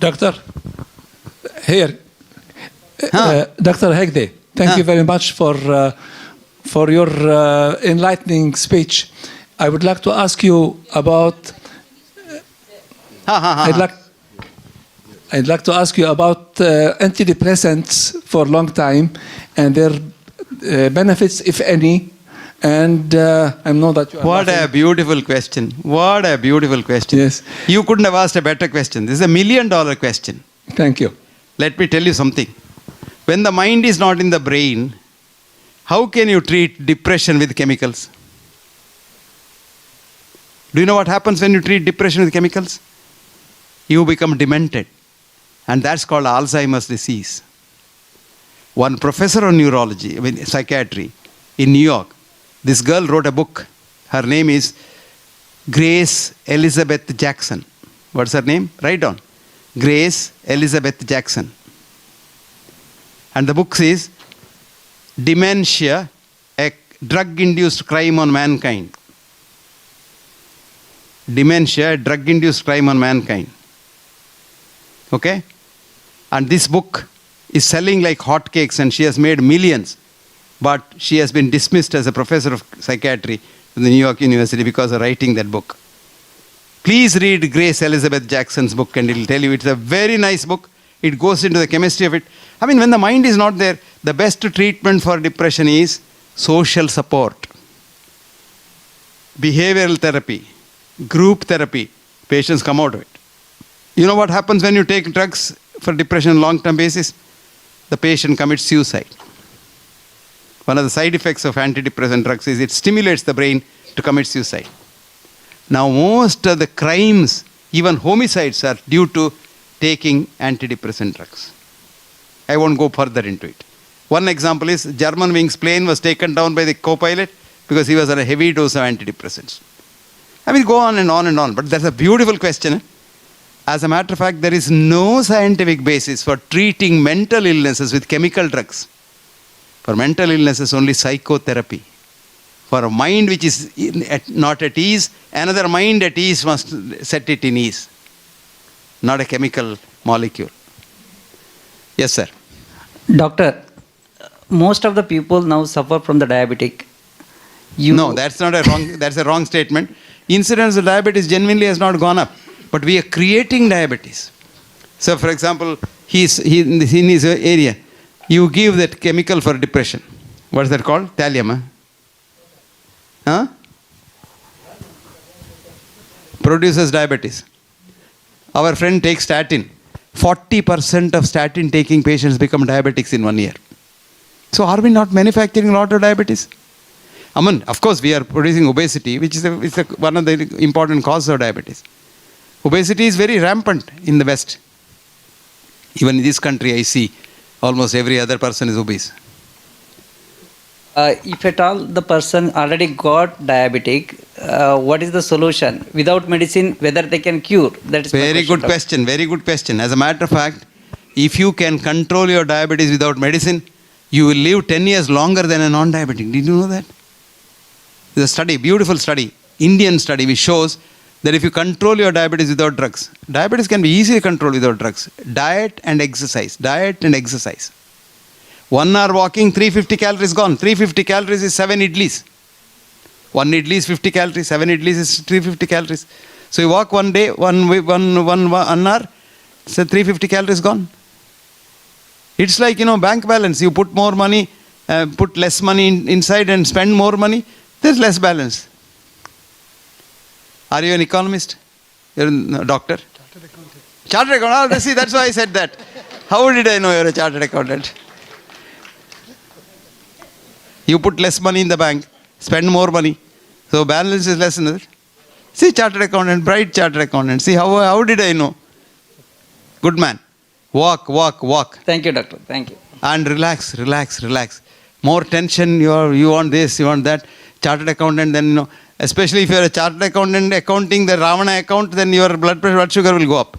Doctor, here, Dr. Hegde, thank you very much for your enlightening speech. I would like to ask you about. I'd like to ask you about antidepressants for a long time and their benefits, if any. And I know that you are. What a beautiful question. What a beautiful question. Yes. You couldn't have asked a better question. This is $1 million question. Thank you. Let me tell you something. When the mind is not in the brain, how can you treat depression with chemicals? Do you know what happens when you treat depression with chemicals? You become demented. And that's called Alzheimer's disease. One professor of neurology, psychiatry, in New York, this girl wrote a book. Her name is Grace Elizabeth Jackson. What's her name? Write down. Grace Elizabeth Jackson. And the book says, Dementia, a drug-induced crime on mankind. Dementia, a drug-induced crime on mankind. Okay? And this book is selling like hotcakes and she has made millions. But she has been dismissed as a professor of psychiatry from the New York University because of writing that book. Please read Grace Elizabeth Jackson's book and it will tell you it's a very nice book. It goes into the chemistry of it. I mean, when the mind is not there, the best treatment for depression is social support, behavioral therapy, group therapy. Patients come out of it. You know what happens when you take drugs for depression on a long-term basis? The patient commits suicide. One of the side effects of antidepressant drugs is it stimulates the brain to commit suicide. Now, most of the crimes, even homicides, are due to taking antidepressant drugs. I won't go further into it. One example is Germanwings plane was taken down by the co-pilot because he was on a heavy dose of antidepressants. I mean, go on and on and on. But that's a beautiful question. As a matter of fact, there is no scientific basis for treating mental illnesses with chemical drugs. For mental illnesses, only psychotherapy. For a mind which is not at ease, another mind at ease must set it in ease. Not a chemical molecule. Yes, sir. Doctor, most of the people now suffer from the diabetic. No, that's not a wrong. That's a wrong statement. Incidence of diabetes genuinely has not gone up, but we are creating diabetes. So, for example, in his area, you give that chemical for depression. What's that called? Thallium. Huh? Produces diabetes. Our friend takes statin. 40% of statin taking patients become diabetics in 1 year. So are we not manufacturing a lot of diabetes? I mean, of course, we are producing obesity, which is one of the important causes of diabetes. Obesity is very rampant in the West. Even in this country, I see almost every other person is obese. If at all the person already got diabetic, what is the solution? Without medicine, whether they can cure? That is very good question. Very good question. As a matter of fact, if you can control your diabetes without medicine, you will live 10 years longer than a non-diabetic. Did you know that? There's a study, beautiful study, Indian study, which shows that if you control your diabetes without drugs, diabetes can be easily controlled without drugs. Diet and exercise. Diet and exercise. 1 hour walking, 350 calories gone. 350 calories is 7 idlis. 1 idli is 50 calories, 7 idlis is 350 calories. So you walk one day, one hour, so 350 calories gone. It's like, bank balance. You put more money, put less money inside and spend more money, there's less balance. Are you an economist? You're a doctor? Chartered accountant. Chartered accountant. See, that's why I said that. How did I know you're a chartered accountant? You put less money in the bank, spend more money. So balance is less, isn't it? See, chartered accountant, bright chartered accountant. See, how did I know? Good man. Walk. Thank you, doctor. Thank you. And relax. More tension, you want this, you want that. Chartered accountant, then, especially if you're a chartered accountant accounting the Ravana account, then your blood sugar will go up.